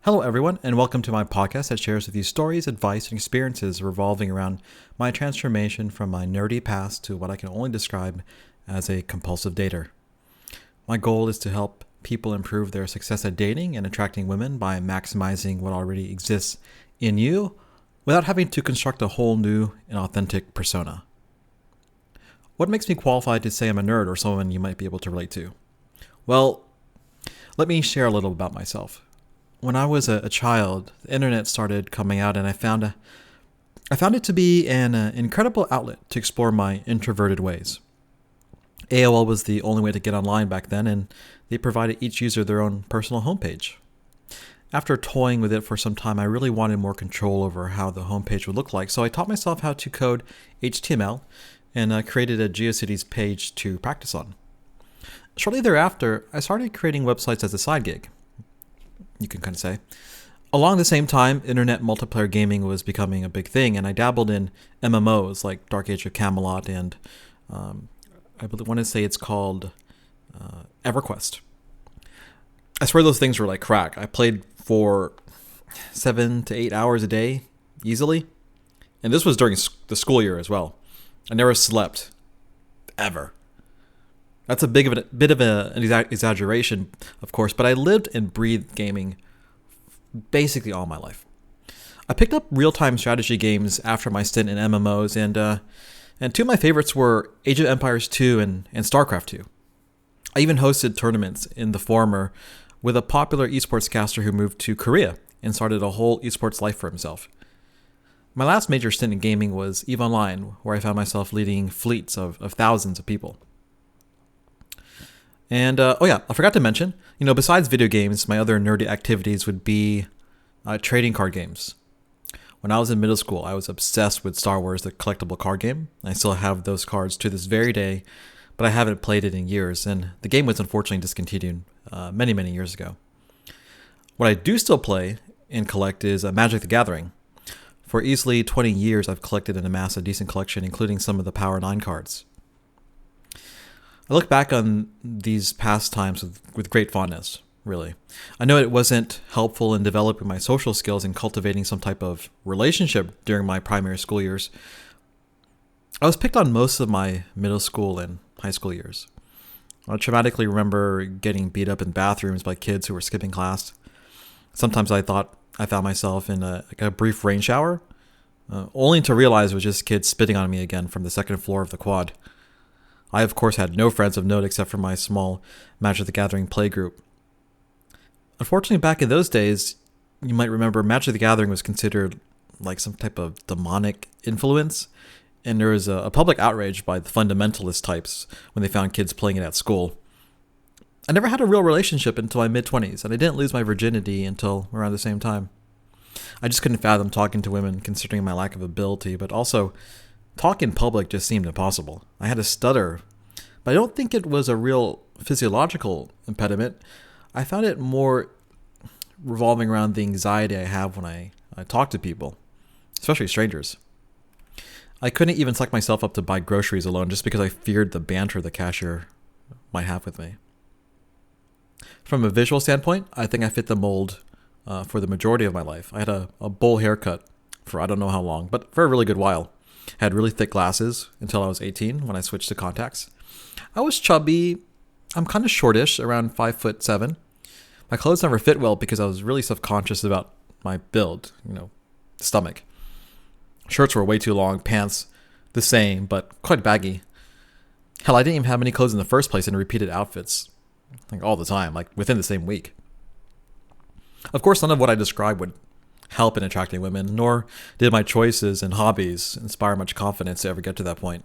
Hello, everyone, and welcome to my podcast that shares with you stories, advice, and experiences revolving around my transformation from my nerdy past to what I can only describe as a compulsive dater. My goal is to help people improve their success at dating and attracting women by maximizing what already exists in you without having to construct a whole new and authentic persona. What makes me qualified to say I'm a nerd or someone you might be able to relate to? Well, let me share a little about myself. When I was a child, the internet started coming out, and I found it to be an incredible outlet to explore my introverted ways. AOL was the only way to get online back then, and they provided each user their own personal homepage. After toying with it for some time, I really wanted more control over how the homepage would look like, so I taught myself how to code HTML and created a GeoCities page to practice on. Shortly thereafter, I started creating websites as a side gig, you can kind of say. Along the same time, internet multiplayer gaming was becoming a big thing, and I dabbled in MMOs like Dark Age of Camelot and I want to say it's called EverQuest. I swear those things were like crack. I played for 7 to 8 hours a day, easily. And this was during the school year as well. I never slept, ever. That's a bit of an exaggeration, of course, but I lived and breathed gaming basically all my life. I picked up real-time strategy games after my stint in MMOs, and two of my favorites were Age of Empires 2 and StarCraft 2. I even hosted tournaments in the former with a popular esports caster who moved to Korea and started a whole esports life for himself. My last major stint in gaming was EVE Online, where I found myself leading fleets of thousands of people. And, I forgot to mention, besides video games, my other nerdy activities would be trading card games. When I was in middle school, I was obsessed with Star Wars, the collectible card game. I still have those cards to this very day, but I haven't played it in years, and the game was unfortunately discontinued many, many years ago. What I do still play and collect is Magic the Gathering. For easily 20 years, I've collected and amassed a decent collection, including some of the Power 9 cards. I look back on these past times with great fondness, really. I know it wasn't helpful in developing my social skills and cultivating some type of relationship during my primary school years. I was picked on most of my middle school and high school years. I traumatically remember getting beat up in bathrooms by kids who were skipping class. Sometimes I thought I found myself in a brief rain shower, only to realize it was just kids spitting on me again from the second floor of the quad. I, of course, had no friends of note except for my small Magic the Gathering playgroup. Unfortunately, back in those days, you might remember Magic the Gathering was considered like some type of demonic influence, and there was a public outrage by the fundamentalist types when they found kids playing it at school. I never had a real relationship until my mid-20s, and I didn't lose my virginity until around the same time. I just couldn't fathom talking to women considering my lack of ability, but also talk in public just seemed impossible. I had a stutter, but I don't think it was a real physiological impediment. I found it more revolving around the anxiety I have when I talk to people, especially strangers. I couldn't even psych myself up to buy groceries alone just because I feared the banter the cashier might have with me. From a visual standpoint, I think I fit the mold for the majority of my life. I had a bowl haircut for I don't know how long, but for a really good while. I had really thick glasses until I was 18 when I switched to contacts. I was chubby. I'm kind of shortish, around 5'7". My clothes never fit well because I was really self-conscious about my build, stomach. Shirts were way too long, pants the same, but quite baggy. Hell, I didn't even have any clothes in the first place and repeated outfits like all the time, like within the same week. Of course, none of what I described would help in attracting women, nor did my choices and hobbies inspire much confidence to ever get to that point.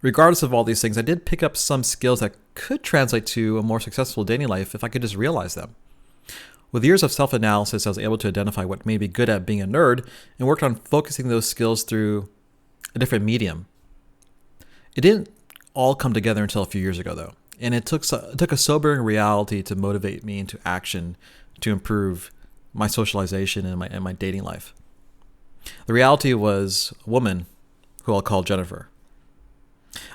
Regardless of all these things, I did pick up some skills that could translate to a more successful dating life if I could just realize them. With years of self-analysis, I was able to identify what made me good at being a nerd and worked on focusing those skills through a different medium. It didn't all come together until a few years ago, though, and it took a sobering reality to motivate me into action to improve my socialization and my dating life. The reality was a woman who I'll call Jennifer.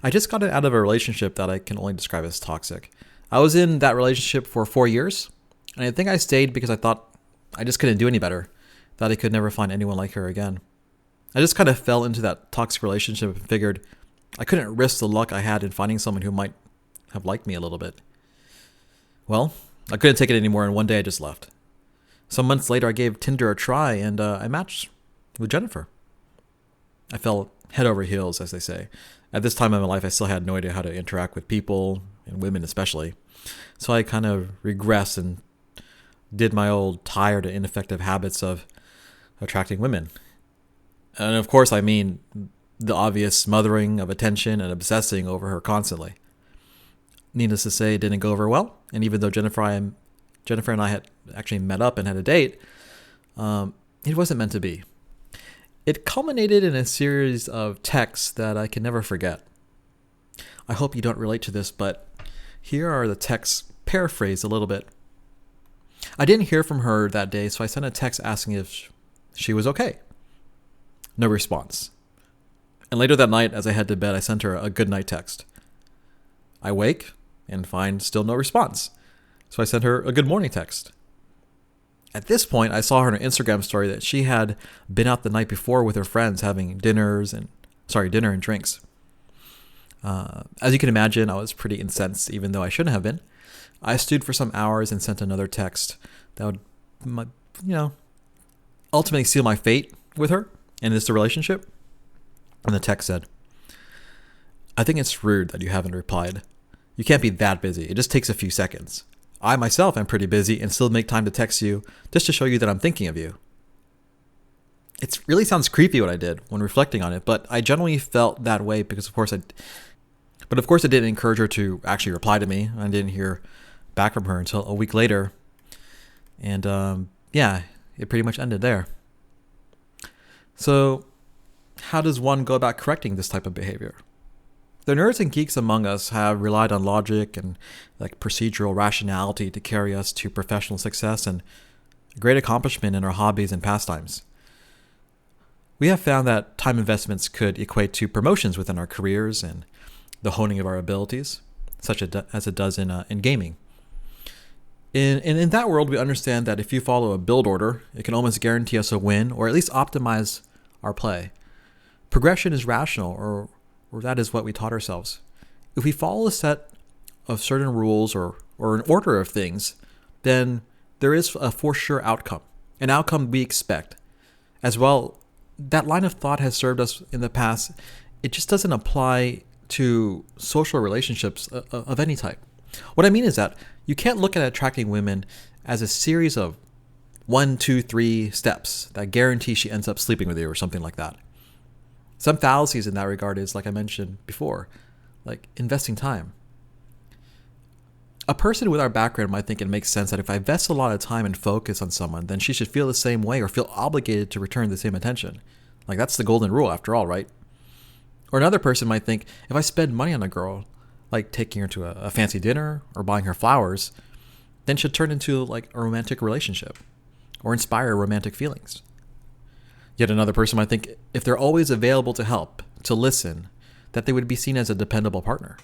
I just got out of a relationship that I can only describe as toxic. I was in that relationship for 4 years, and I think I stayed because I thought I just couldn't do any better. Thought I could never find anyone like her again. I just kind of fell into that toxic relationship and figured I couldn't risk the luck I had in finding someone who might have liked me a little bit. Well, I couldn't take it anymore, and one day I just left. Some months later, I gave Tinder a try, and I matched with Jennifer. I fell head over heels, as they say. At this time in my life, I still had no idea how to interact with people, and women especially. So I kind of regressed and did my old tired and ineffective habits of attracting women. And of course, I mean the obvious smothering of attention and obsessing over her constantly. Needless to say, it didn't go over well. And even though Jennifer and I had actually met up and had a date, it wasn't meant to be. It culminated in a series of texts that I can never forget. I hope you don't relate to this, but here are the texts paraphrased a little bit. I didn't hear from her that day, so I sent a text asking if she was okay. No response. And later that night, as I head to bed, I sent her a good night text. I wake and find still no response. So I sent her a good morning text. At this point, I saw her on her Instagram story that she had been out the night before with her friends having dinner and drinks. As you can imagine, I was pretty incensed, even though I shouldn't have been. I stewed for some hours and sent another text that would, ultimately seal my fate with her and this relationship. And the text said, "I think it's rude that you haven't replied. You can't be that busy. It just takes a few seconds. I myself am pretty busy and still make time to text you just to show you that I'm thinking of you." It really sounds creepy what I did when reflecting on it, but I generally felt that way because of course I didn't encourage her to actually reply to me. I didn't hear back from her until a week later. And it pretty much ended there. So how does one go about correcting this type of behavior? The nerds and geeks among us have relied on logic and procedural rationality to carry us to professional success and great accomplishment in our hobbies and pastimes. We have found that time investments could equate to promotions within our careers and the honing of our abilities, such as it does in gaming. In that world, we understand that if you follow a build order, it can almost guarantee us a win or at least optimize our play. Progression is rational, or that is what we taught ourselves. If we follow a set of certain rules or an order of things, then there is a for sure outcome, an outcome we expect. As well, that line of thought has served us in the past. It just doesn't apply to social relationships of any type. What I mean is that you can't look at attracting women as a series of 1, 2, 3 steps that guarantee she ends up sleeping with you or something like that. Some fallacies in that regard is, like I mentioned before, like investing time. A person with our background might think it makes sense that if I invest a lot of time and focus on someone, then she should feel the same way or feel obligated to return the same attention. Like that's the golden rule after all, right? Or another person might think if I spend money on a girl, like taking her to a fancy dinner or buying her flowers, then should turn into like a romantic relationship or inspire romantic feelings. Yet another person might think if they're always available to help, to listen, that they would be seen as a dependable partner.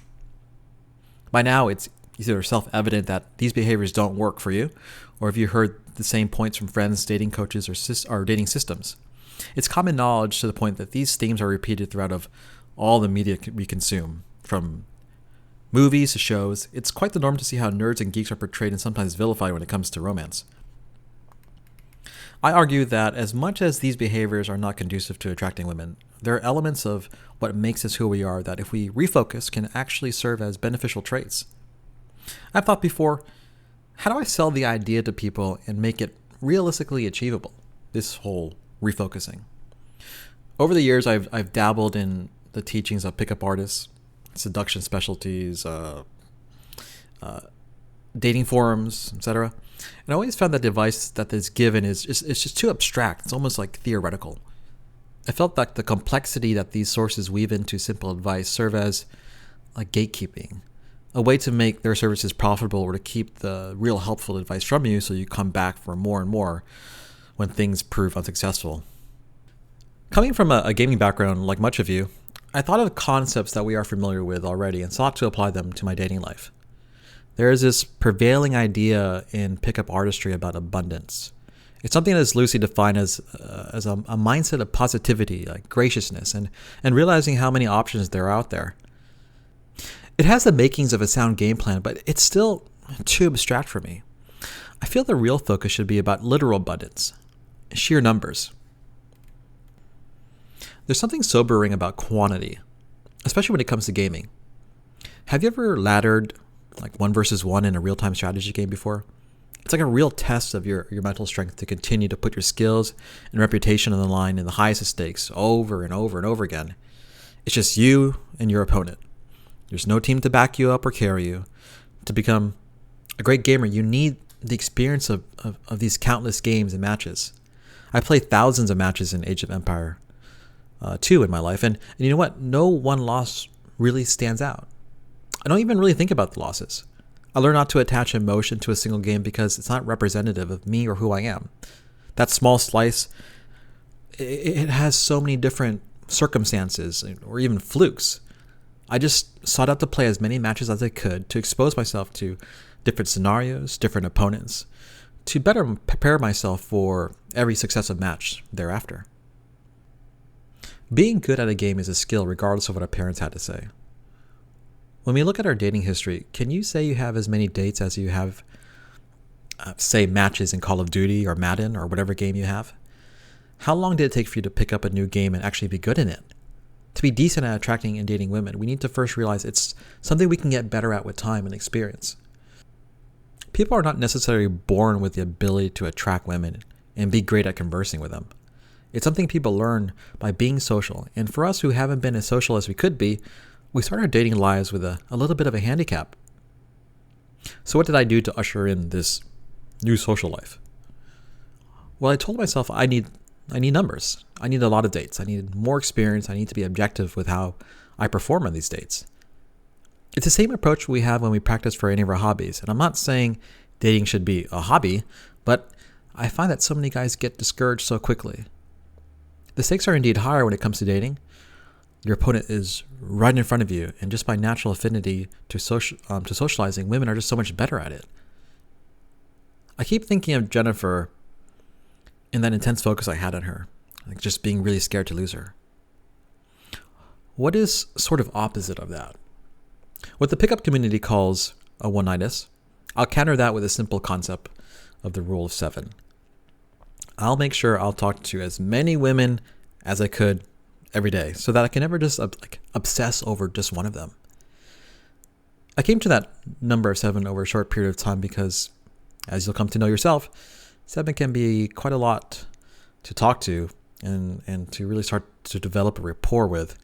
By now, it's either self-evident that these behaviors don't work for you, or if you heard the same points from friends, dating coaches, or dating systems. It's common knowledge to the point that these themes are repeated throughout of all the media we consume, from movies to shows. It's quite the norm to see how nerds and geeks are portrayed and sometimes vilified when it comes to romance. I argue that as much as these behaviors are not conducive to attracting women, there are elements of what makes us who we are that if we refocus can actually serve as beneficial traits. I've thought before, how do I sell the idea to people and make it realistically achievable? This whole refocusing. Over the years, I've dabbled in the teachings of pickup artists, seduction specialties, dating forums, etc. And I always found that the advice that is given is just too abstract. It's almost like theoretical. I felt like the complexity that these sources weave into simple advice serve as like gatekeeping, a way to make their services profitable or to keep the real helpful advice from you so you come back for more and more when things prove unsuccessful. Coming from a gaming background like much of you, I thought of concepts that we are familiar with already and sought to apply them to my dating life. There is this prevailing idea in pickup artistry about abundance. It's something that's loosely defined as a mindset of positivity, like graciousness, and realizing how many options there are out there. It has the makings of a sound game plan, but it's still too abstract for me. I feel the real focus should be about literal abundance, sheer numbers. There's something sobering about quantity, especially when it comes to gaming. Have you ever laddered like 1 versus 1 in a real-time strategy game before? It's like a real test of your mental strength to continue to put your skills and reputation on the line in the highest of stakes over and over and over again. It's just you and your opponent. There's no team to back you up or carry you. To become a great gamer, you need the experience of these countless games and matches. I played thousands of matches in Age of Empire 2 in my life, and you know what? No one loss really stands out. I don't even really think about the losses. I learn not to attach emotion to a single game because it's not representative of me or who I am. That small slice, it has so many different circumstances or even flukes. I just sought out to play as many matches as I could to expose myself to different scenarios, different opponents, to better prepare myself for every successive match thereafter. Being good at a game is a skill regardless of what our parents had to say. When we look at our dating history, can you say you have as many dates as you have, say, matches in Call of Duty or Madden or whatever game you have? How long did it take for you to pick up a new game and actually be good in it? To be decent at attracting and dating women, we need to first realize it's something we can get better at with time and experience. People are not necessarily born with the ability to attract women and be great at conversing with them. It's something people learn by being social, and for us who haven't been as social as we could be, we start our dating lives with a little bit of a handicap. So what did I do to usher in this new social life? Well, I told myself I need numbers. I need a lot of dates. I need more experience. I need to be objective with how I perform on these dates. It's the same approach we have when we practice for any of our hobbies. And I'm not saying dating should be a hobby, but I find that so many guys get discouraged so quickly. The stakes are indeed higher when it comes to dating. Your opponent is right in front of you, and just by natural affinity to socializing, women are just so much better at it. I keep thinking of Jennifer and that intense focus I had on her, like just being really scared to lose her. What is sort of opposite of that? What the pickup community calls a one-nightus, I'll counter that with a simple concept of the rule of 7. I'll make sure I'll talk to as many women as I could every day so that I can never just obsess over just one of them. I came to that number of 7 over a short period of time because, as you'll come to know yourself, 7 can be quite a lot to talk to and to really start to develop a rapport with.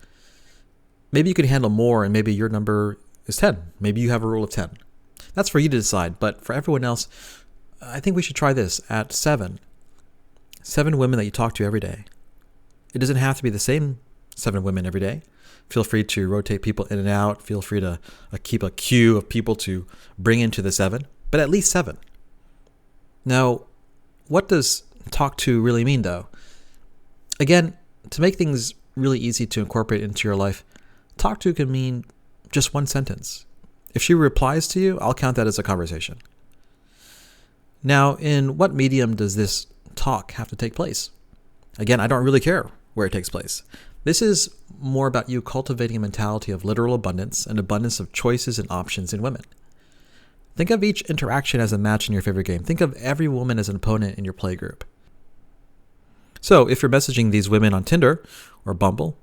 Maybe you could handle more and maybe your number is 10. Maybe you have a rule of 10. That's for you to decide, but for everyone else, I think we should try this at 7. 7 women that you talk to every day. It doesn't have to be the same 7 women every day. Feel free to rotate people in and out. Feel free to keep a queue of people to bring into the 7, but at least 7. Now, what does talk to really mean though? Again, to make things really easy to incorporate into your life, talk to can mean just one sentence. If she replies to you, I'll count that as a conversation. Now, in what medium does this talk have to take place? Again, I don't really care where it takes place. This is more about you cultivating a mentality of literal abundance and abundance of choices and options in women. Think of each interaction as a match in your favorite game. Think of every woman as an opponent in your play group. So if you're messaging these women on Tinder or Bumble,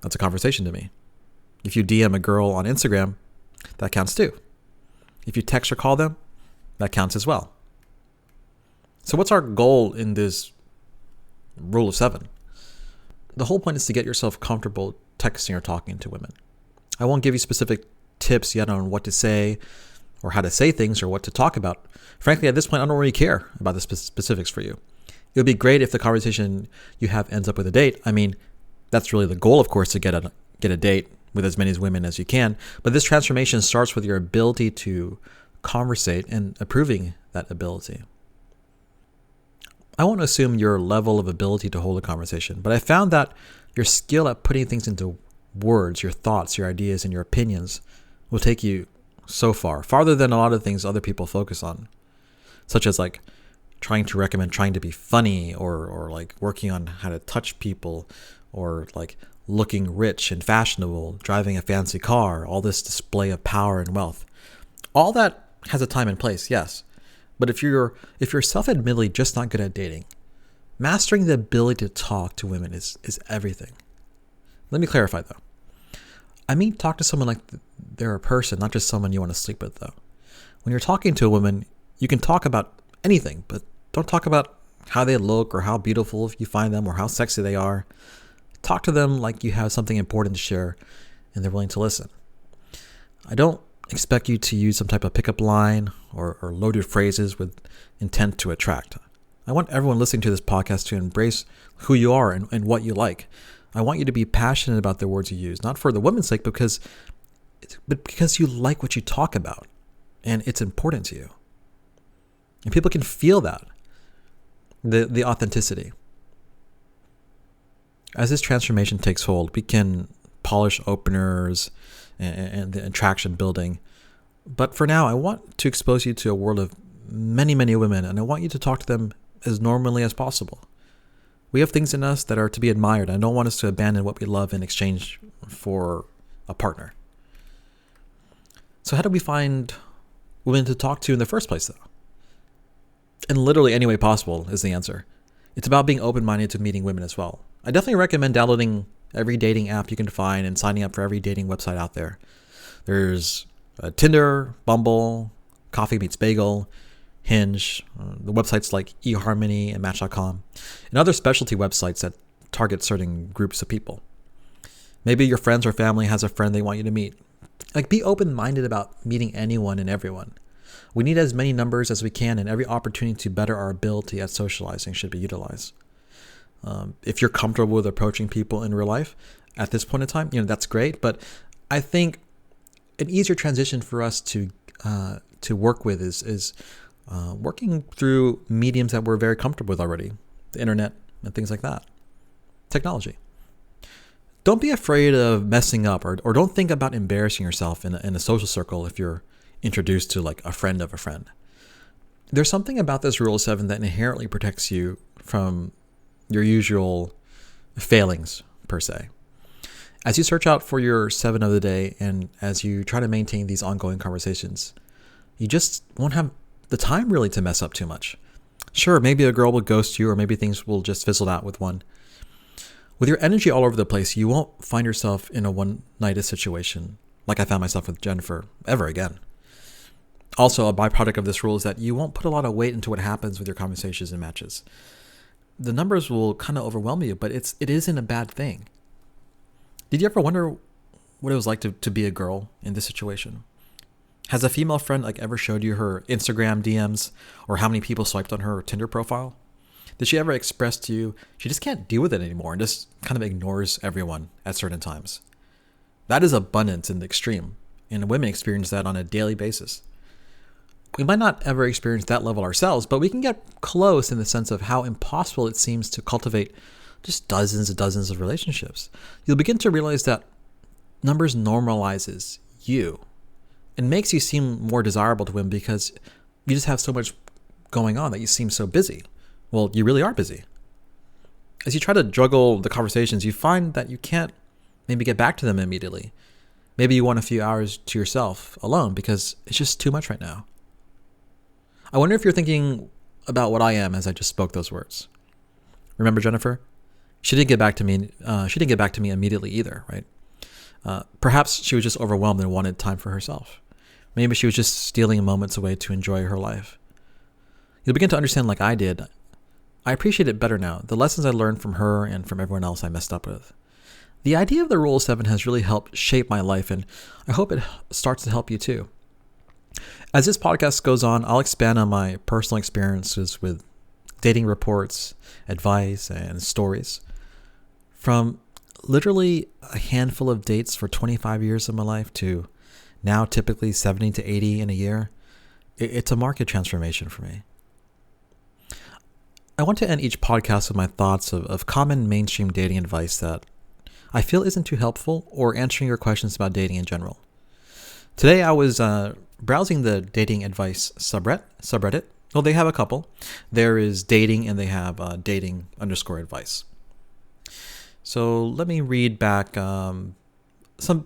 that's a conversation to me. If you DM a girl on Instagram, that counts too. If you text or call them, that counts as well. So what's our goal in this rule of 7? The whole point is to get yourself comfortable texting or talking to women. I won't give you specific tips yet on what to say or how to say things or what to talk about. Frankly, at this point, I don't really care about the specifics for you. It would be great if the conversation you have ends up with a date. I mean, that's really the goal, of course, to get a date with as many women as you can. But this transformation starts with your ability to conversate and approving that ability. I won't assume your level of ability to hold a conversation, but I found that your skill at putting things into words, your thoughts, your ideas, and your opinions will take you so far, farther than a lot of things other people focus on, such as like trying to recommend trying to be funny or like working on how to touch people or like looking rich and fashionable, driving a fancy car, all this display of power and wealth. All that has a time and place, yes. But if you're self-admittedly just not good at dating, mastering the ability to talk to women is everything. Let me clarify though. I mean talk to someone like they're a person, not just someone you want to sleep with though. When you're talking to a woman, you can talk about anything, but don't talk about how they look or how beautiful you find them or how sexy they are. Talk to them like you have something important to share and they're willing to listen. I don't expect you to use some type of pickup line or loaded phrases with intent to attract. I want everyone listening to this podcast to embrace who you are and what you like. I want you to be passionate about the words you use, not for the woman's sake, but because you like what you talk about and it's important to you. And people can feel that, the authenticity. As this transformation takes hold, we can polish openers and the attraction building. But for now, I want to expose you to a world of many, many women, and I want you to talk to them as normally as possible. We have things in us that are to be admired. I don't want us to abandon what we love in exchange for a partner. So how do we find women to talk to in the first place, though? In literally any way possible is the answer. It's about being open-minded to meeting women as well. I definitely recommend downloading every dating app you can find and signing up for every dating website out there. There's Tinder, Bumble, Coffee Meets Bagel, Hinge, the websites like eHarmony and Match.com, and other specialty websites that target certain groups of people. Maybe your friends or family has a friend they want you to meet. Like, be open-minded about meeting anyone and everyone. We need as many numbers as we can, and every opportunity to better our ability at socializing should be utilized. If you're comfortable with approaching people in real life at this point in time, that's great. But I think an easier transition for us to work with is working through mediums that we're very comfortable with already, the internet and things like that, technology. Don't be afraid of messing up, or don't think about embarrassing yourself in a social circle if you're introduced to like a friend of a friend. There's something about this rule of 7 that inherently protects you from your usual failings, per se. As you search out for your 7 of the day and as you try to maintain these ongoing conversations, you just won't have the time really to mess up too much. Sure, maybe a girl will ghost you, or maybe things will just fizzle out with one. With your energy all over the place, you won't find yourself in a one-nighted situation like I found myself with Jennifer ever again. Also, a byproduct of this rule is that you won't put a lot of weight into what happens with your conversations and matches. The numbers will kind of overwhelm you, but it isn't a bad thing. Did you ever wonder what it was like to be a girl in this situation? Has a female friend ever showed you her Instagram DMs or how many people swiped on her Tinder profile? Did she ever express to you she just can't deal with it anymore and just kind of ignores everyone at certain times? That is abundance in the extreme, and women experience that on a daily basis. We might not ever experience that level ourselves, but we can get close in the sense of how impossible it seems to cultivate just dozens and dozens of relationships. You'll begin to realize that numbers normalizes you and makes you seem more desirable to women because you just have so much going on that you seem so busy. Well, you really are busy. As you try to juggle the conversations, you find that you can't maybe get back to them immediately. Maybe you want a few hours to yourself alone because it's just too much right now. I wonder if you're thinking about what I am as I just spoke those words. Remember Jennifer? She didn't get back to me. She didn't get back to me immediately either, right? Perhaps she was just overwhelmed and wanted time for herself. Maybe she was just stealing moments away to enjoy her life. You'll begin to understand like I did. I appreciate it better now. The lessons I learned from her and from everyone else I messed up with. The idea of the Rule of 7 has really helped shape my life, and I hope it starts to help you too. As this podcast goes on, I'll expand on my personal experiences with dating reports, advice, and stories. From literally a handful of dates for 25 years of my life to now typically 70 to 80 in a year, it's a market transformation for me. I want to end each podcast with my thoughts of common mainstream dating advice that I feel isn't too helpful or answering your questions about dating in general. Today I was browsing the dating advice subreddit, Well, they have a couple. There is dating, and they have dating_advice. So let me read back some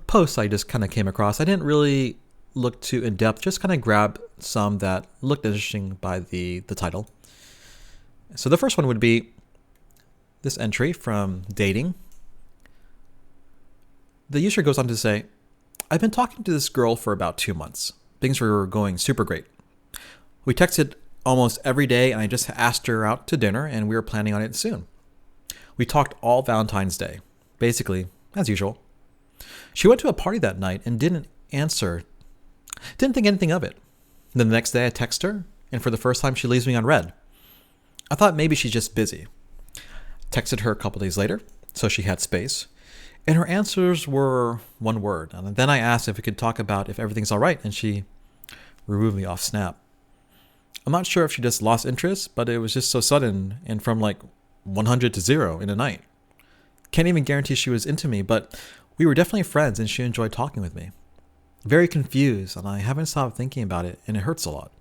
posts I just kind of came across. I didn't really look too in depth, just kind of grab some that looked interesting by the title. So the first one would be this entry from Dating. The user goes on to say, I've been talking to this girl for about 2 months. Things were going super great. We texted almost every day, and I just asked her out to dinner, and we were planning on it soon. We talked all Valentine's Day, basically, as usual. She went to a party that night and didn't answer, didn't think anything of it. Then the next day I text her, and for the first time she leaves me on read. I thought maybe she's just busy. Texted her a couple days later, so she had space, and her answers were one word. And then I asked if we could talk about if everything's all right, and she removed me off Snap. I'm not sure if she just lost interest, but it was just so sudden and from like 100 to 0 in a night. Can't even guarantee she was into me, but we were definitely friends and she enjoyed talking with me. Very confused, and I haven't stopped thinking about it, and it hurts a lot.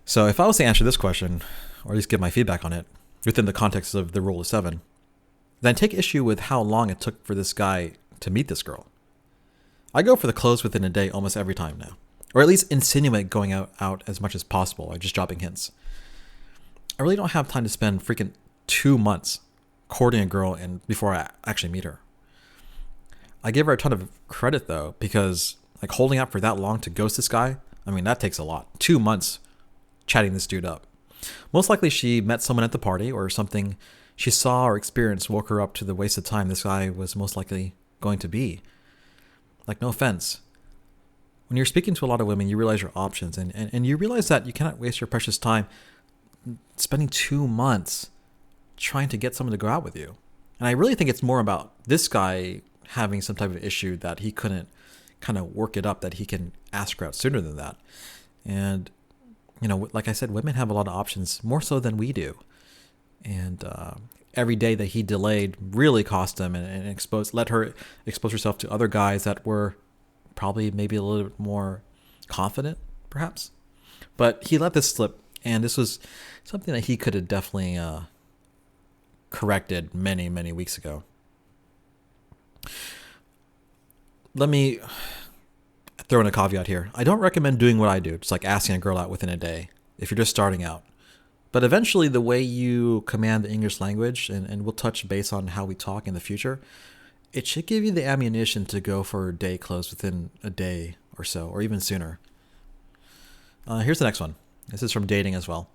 So if I was to answer this question, or at least give my feedback on it, within the context of the rule of 7, then I take issue with how long it took for this guy to meet this girl. I go for the close within a day almost every time now, or at least insinuate going out as much as possible, or just dropping hints. I really don't have time to spend freaking 2 months courting a girl and before I actually meet her. I give her a ton of credit though, because like holding out for that long to ghost this guy, I mean, that takes a lot. 2 months chatting this dude up. Most likely she met someone at the party, or something she saw or experienced woke her up to the waste of time this guy was most likely going to be. Like, no offense. When you're speaking to a lot of women, you realize your options, and you realize that you cannot waste your precious time spending 2 months trying to get someone to go out with you. And I really think it's more about this guy having some type of issue that he couldn't kind of work it up, that he can ask her out sooner than that. And, you know, like I said, women have a lot of options, more so than we do. And every day that he delayed really cost him, and let her expose herself to other guys that were probably maybe a little bit more confident, perhaps. But he let this slip, and this was something that he could have definitely corrected many, many weeks ago. Let me throw in a caveat here. I don't recommend doing what I do, just like asking a girl out within a day, if you're just starting out. But eventually, the way you command the English language, and we'll touch base on how we talk in the future, it should give you the ammunition to go for a day close within a day or so, or even sooner. Here's the next one. This is from Dating as well.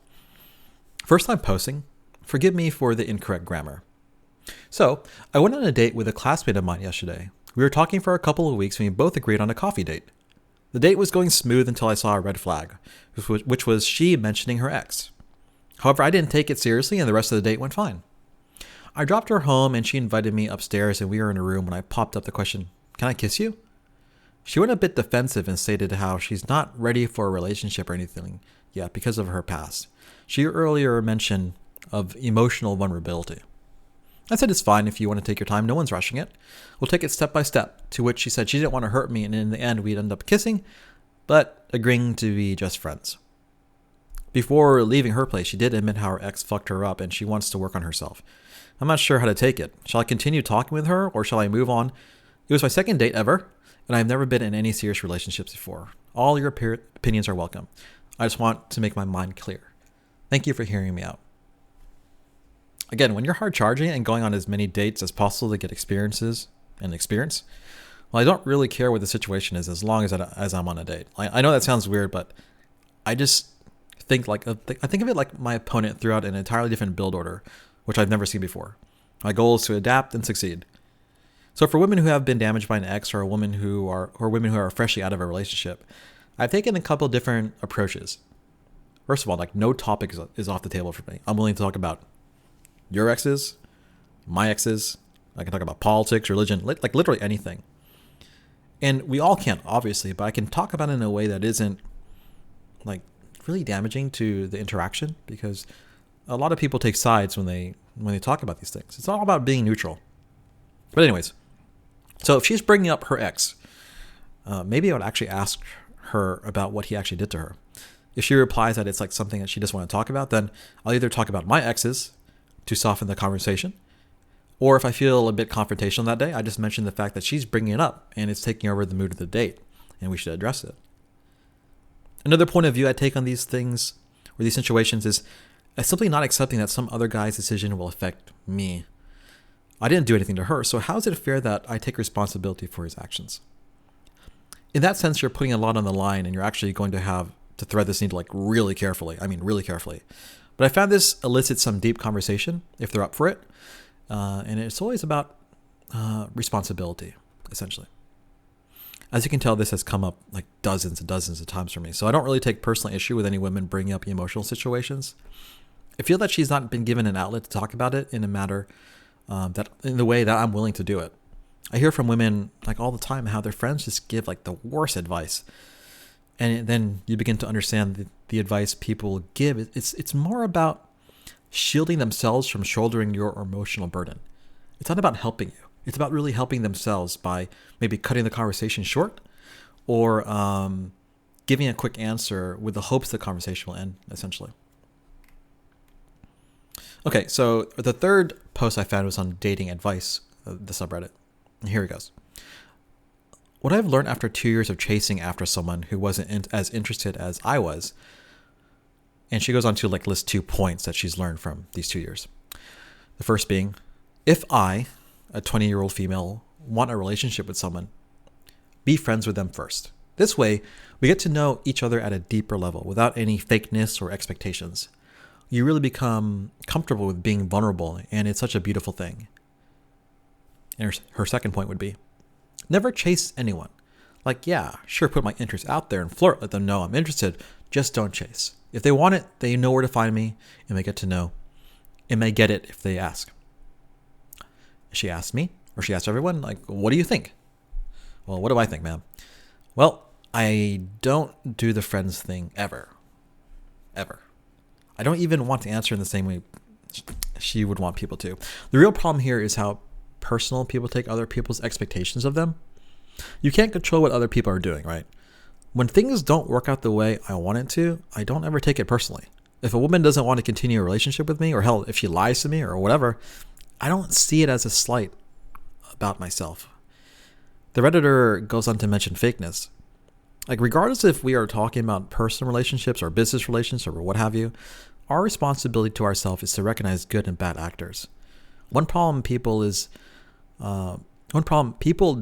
First time posting. Forgive me for the incorrect grammar. So, I went on a date with a classmate of mine yesterday. We were talking for a couple of weeks and we both agreed on a coffee date. The date was going smooth until I saw a red flag, which was she mentioning her ex. However, I didn't take it seriously and the rest of the date went fine. I dropped her home and she invited me upstairs, and we were in a room when I popped up the question, "Can I kiss you?" She went a bit defensive and stated how she's not ready for a relationship or anything yet because of her past. She earlier mentioned of emotional vulnerability. I said it's fine if you want to take your time, no one's rushing it. We'll take it step by step, to which she said she didn't want to hurt me, and in the end we'd end up kissing, but agreeing to be just friends. Before leaving her place, she did admit how her ex fucked her up and she wants to work on herself. I'm not sure how to take it. Shall I continue talking with her, or shall I move on? It was my second date ever, and I've never been in any serious relationships before. All your opinions are welcome. I just want to make my mind clear. Thank you for hearing me out. Again, when you're hard charging and going on as many dates as possible to get experience, well, I don't really care what the situation is as long as I'm on a date. I know that sounds weird, but I just think I think of it like my opponent threw out an entirely different build order, which I've never seen before. My goal is to adapt and succeed. So for women who have been damaged by an ex, or women who are freshly out of a relationship, I've taken a couple different approaches. First of all, like, no topic is off the table for me. I'm willing to talk about your exes, my exes. I can talk about politics, religion, like literally anything. And we all can't, obviously, but I can talk about it in a way that isn't like really damaging to the interaction, because a lot of people take sides when they talk about these things. It's all about being neutral. But anyways, so if she's bringing up her ex, maybe I would actually ask her about what he actually did to her. If she replies that it's like something that she doesn't want to talk about, then I'll either talk about my exes to soften the conversation, or if I feel a bit confrontational that day, I just mention the fact that she's bringing it up and it's taking over the mood of the date, and we should address it. Another point of view I take on these things or these situations is simply not accepting that some other guy's decision will affect me. I didn't do anything to her, so how is it fair that I take responsibility for his actions? In that sense, you're putting a lot on the line, and you're actually going to have to thread this needle like really carefully. I mean, really carefully. But I found this elicits some deep conversation if they're up for it. And it's always about responsibility, essentially. As you can tell, this has come up like dozens and dozens of times for me. So I don't really take personal issue with any women bringing up emotional situations. I feel that she's not been given an outlet to talk about it in a matter that in the way that I'm willing to do it. I hear from women like all the time how their friends just give like the worst advice. And then you begin to understand the advice people give. It's more about shielding themselves from shouldering your emotional burden. It's not about helping you. It's about really helping themselves by maybe cutting the conversation short or giving a quick answer with the hopes the conversation will end, essentially. Okay, so the third post I found was on dating advice, the subreddit. And here it goes. What I've learned after 2 years of chasing after someone who wasn't as interested as I was, and she goes on to like list 2 points that she's learned from these 2 years. The first being, if I, a 20-year-old female, want a relationship with someone, be friends with them first. This way, we get to know each other at a deeper level without any fakeness or expectations. You really become comfortable with being vulnerable, and it's such a beautiful thing. And her second point would be, never chase anyone. Like, yeah, sure, put my interests out there and flirt, let them know I'm interested, just don't chase. If they want it, they know where to find me, and they get to know, and may get it if they ask. She asked me, or she asked everyone, like, what do you think? Well, what do I think, ma'am? Well, I don't do the friends thing ever. Ever. I don't even want to answer in the same way she would want people to. The real problem here is how personal people take other people's expectations of them. You can't control what other people are doing, right? When things don't work out the way I want it to, I don't ever take it personally. If a woman doesn't want to continue a relationship with me, or hell, if she lies to me or whatever, I don't see it as a slight about myself. The Redditor goes on to mention fakeness. Like, regardless if we are talking about personal relationships or business relations or what have you, our responsibility to ourselves is to recognize good and bad actors. One problem people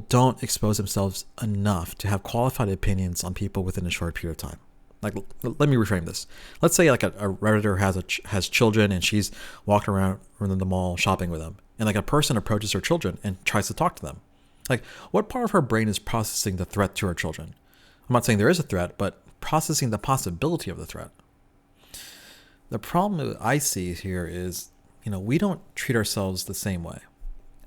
don't expose themselves enough to have qualified opinions on people within a short period of time. Like, let me reframe this. Let's say like a Redditor has children and she's walking around the mall shopping with them, and like a person approaches her children and tries to talk to them. Like, what part of her brain is processing the threat to her children? I'm not saying there is a threat, but processing the possibility of the threat. The problem that I see here is, we don't treat ourselves the same way.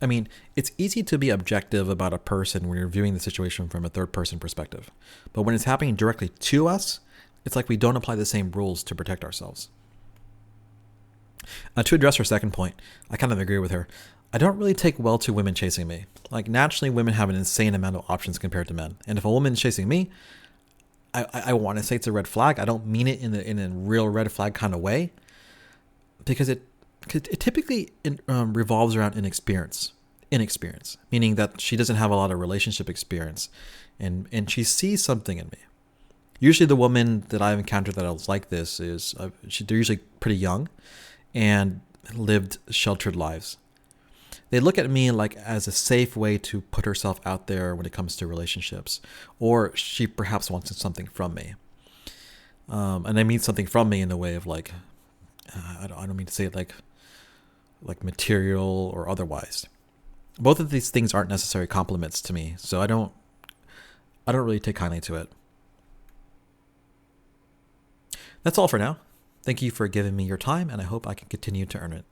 I mean, it's easy to be objective about a person when you're viewing the situation from a third-person perspective. But when it's happening directly to us, it's like we don't apply the same rules to protect ourselves. To address her second point, I kind of agree with her. I don't really take well to women chasing me. Like, naturally, women have an insane amount of options compared to men. And if a woman's chasing me, I want to say it's a red flag. I don't mean it in a real red flag kind of way, because it typically revolves around inexperience, meaning that she doesn't have a lot of relationship experience, and she sees something in me. Usually the woman that I've encountered that is like this is they're usually pretty young and lived sheltered lives. They look at me like as a safe way to put herself out there when it comes to relationships, or she perhaps wants something from me. And I mean something from me in the way of like, I don't mean to say it like material or otherwise. Both of these things aren't necessary compliments to me, so I don't really take kindly to it. That's all for now. Thank you for giving me your time, and I hope I can continue to earn it.